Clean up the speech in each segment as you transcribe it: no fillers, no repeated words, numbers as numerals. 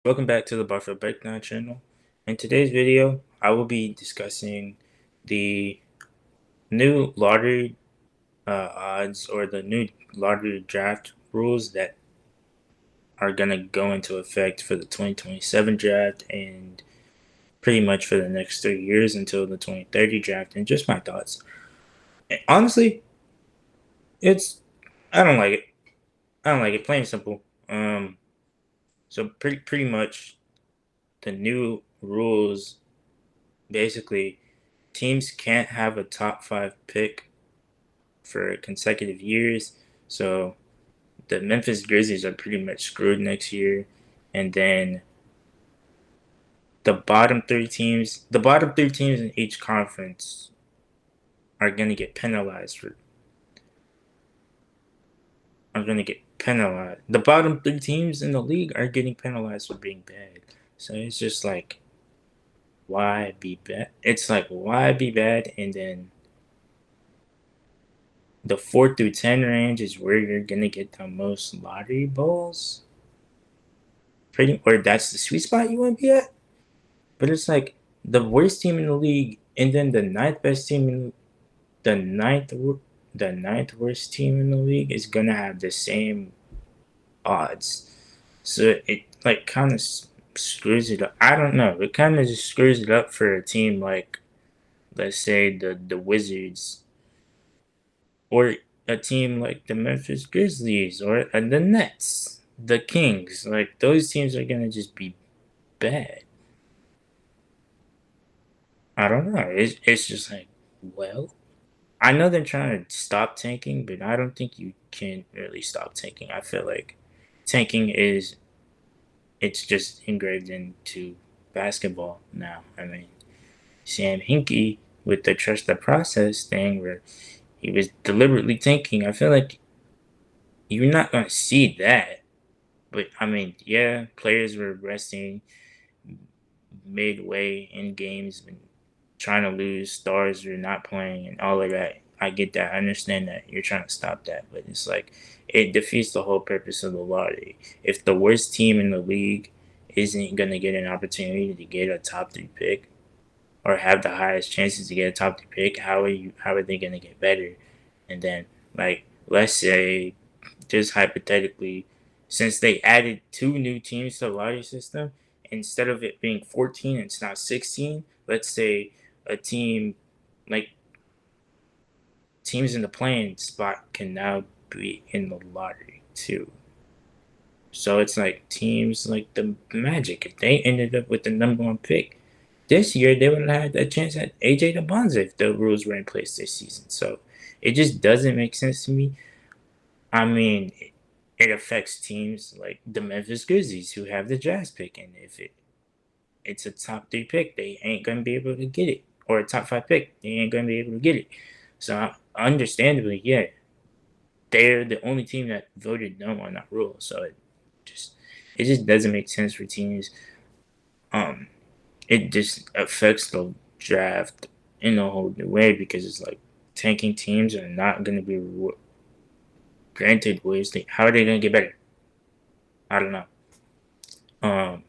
Welcome back to the Barfield Breakdown channel. In today's video, I will be discussing the new lottery odds or the new lottery draft rules that are going to go into effect for the 2027 draft and pretty much for the next 3 years until the 2030 draft, and just my thoughts. And honestly, it's I don't like it. I don't like it, plain and simple. So pretty much the new rules basically teams can't have a top five pick for consecutive years. So the Memphis Grizzlies are pretty much screwed next year. And then the bottom three teams in each conference are going to get penalized for. Are going to get penalized. The bottom three teams in the league are getting penalized for being bad. So it's just like, why be bad? It's like, why be bad? And then the 4 through 10 range is where you're gonna get the most lottery balls. Or that's the sweet spot you want to be at. But it's like the worst team in the league, and then the ninth best team in the ninth worst team in the league is gonna have the same odds. So it like kind of screws it up. I don't know. It kind of just screws it up for a team like, let's say, the Wizards, or a team like the Memphis Grizzlies, or the Nets, the Kings. Like those teams are gonna just be bad. I don't know. It's just like, well, I know they're trying to stop tanking, but I don't think you can really stop tanking. I feel like tanking is it's just engraved into basketball now. I mean, Sam Hinkie with the trust the process thing where he was deliberately tanking. I feel like you're not gonna see that. But I mean, yeah, players were resting midway in games and trying to lose, stars were not playing, and all of that. I get that. I understand that you're trying to stop that, but it's like it defeats the whole purpose of the lottery. If the worst team in the league isn't gonna get an opportunity to get a top three pick or have the highest chances to get a top three pick, how are they gonna get better? And then, like, let's say, just hypothetically, since they added two new teams to the lottery system, instead of it being 14, it's now 16. Let's say a team like teams in the playing spot can now be in the lottery too. So it's like teams like the Magic, if they ended up with the number one pick this year, they would have had a chance at AJ DeBonza if the rules were in place this season. So it just doesn't make sense to me. I mean, it affects teams like the Memphis Grizzlies who have the draft pick, and if it's a top three pick, they ain't gonna be able to get it, or a top five pick, they ain't gonna be able to get it. So understandably, yeah, they're the only team that voted no on that rule. So just it just doesn't make sense for teams. Um, it just affects the draft in a whole new way because it's like tanking teams are not gonna be granted ways. How are they gonna get better? I don't know. Um,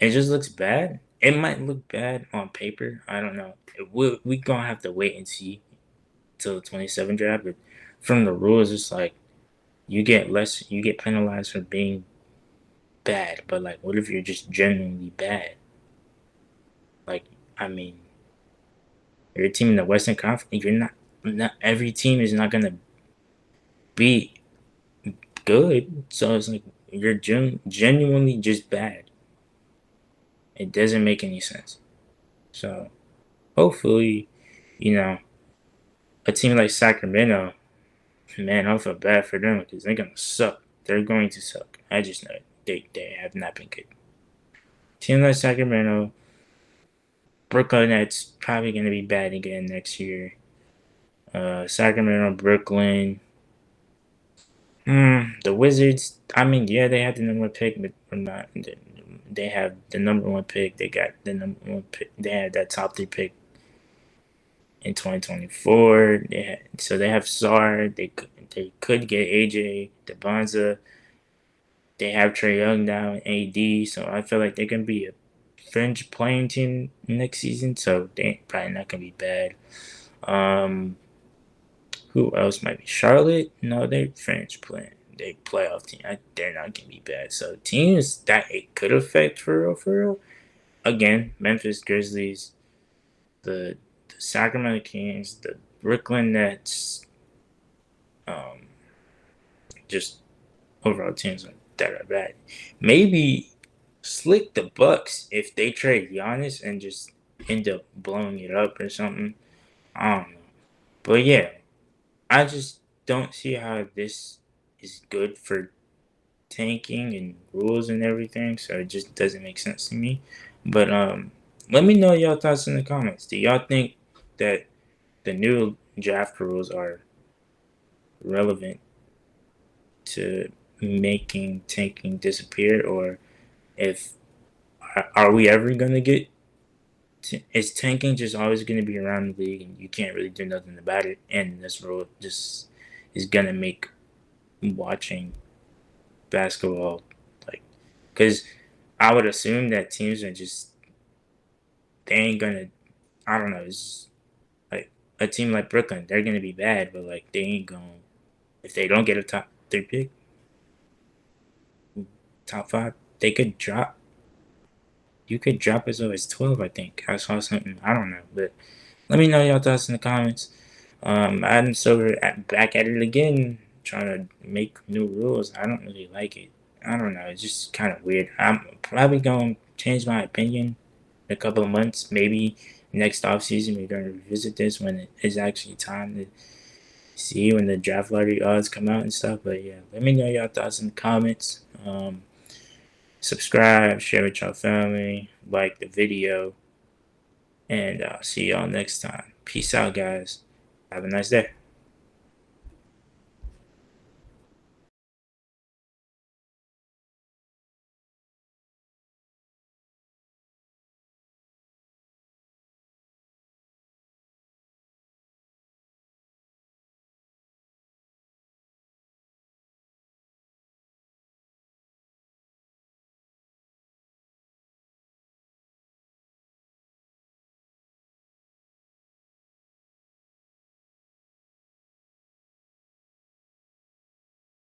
it just looks bad. It might look bad on paper. I don't know. We gonna have to wait and see till the 27 draft. But from the rules, it's like you get penalized for being bad. But like, what if you're just genuinely bad? Like, I mean, you're a team in the Western Conference. You're not. Not every team is not gonna be good. So it's like you're genuinely just bad. It doesn't make any sense. So hopefully, you know, a team like Sacramento, man, I feel bad for them because they're gonna suck. They're going to suck. I just know it. They have not been good. Team like Sacramento, Brooklyn, that's probably gonna be bad again next year. Sacramento, Brooklyn, the Wizards. I mean, yeah, they had the number one pick, but we're not. They have the number one pick. They got the number one pick. They had that top three pick in 2024. So they have SAR. They could get AJ DeBonza. They have Trey Young now and AD, so I feel like they can be a fringe playing team next season. So they probably not gonna be bad. Um, who else might be Charlotte? No, they fringe playing. They playoff team. They're not gonna be bad. So teams that it could affect for real, for real. Again, Memphis Grizzlies, the Sacramento Kings, the Brooklyn Nets. Um, just overall teams that are bad. Maybe slick the Bucks if they trade Giannis and just end up blowing it up or something. I don't know. But yeah, I just don't see how this is good for tanking and rules and everything. So it just doesn't make sense to me. But let me know y'all thoughts in the comments. Do y'all think that the new draft rules are relevant to making tanking disappear, or if are we ever gonna get? Is tanking just always gonna be around the league, and you can't really do nothing about it? And this rule just is gonna make watching basketball like, because I would assume that teams are just they ain't gonna. I don't know. It's like a team like Brooklyn, they're gonna be bad, but like they ain't gonna if they don't get a top three pick, top five, they could drop. You could drop as low as 12, I think. I saw something. I don't know. But let me know your thoughts in the comments. Adam Silver back at it again, trying to make new rules. I don't really like it. I don't know. It's just kind of weird. I'm probably going to change my opinion in a couple of months. Maybe next offseason we're going to revisit this when it is actually time to see when the draft lottery odds come out and stuff. But yeah, let me know your thoughts in the comments. Subscribe, share with your family, like the video, and I'll see y'all next time. Peace out, guys. Have a nice day.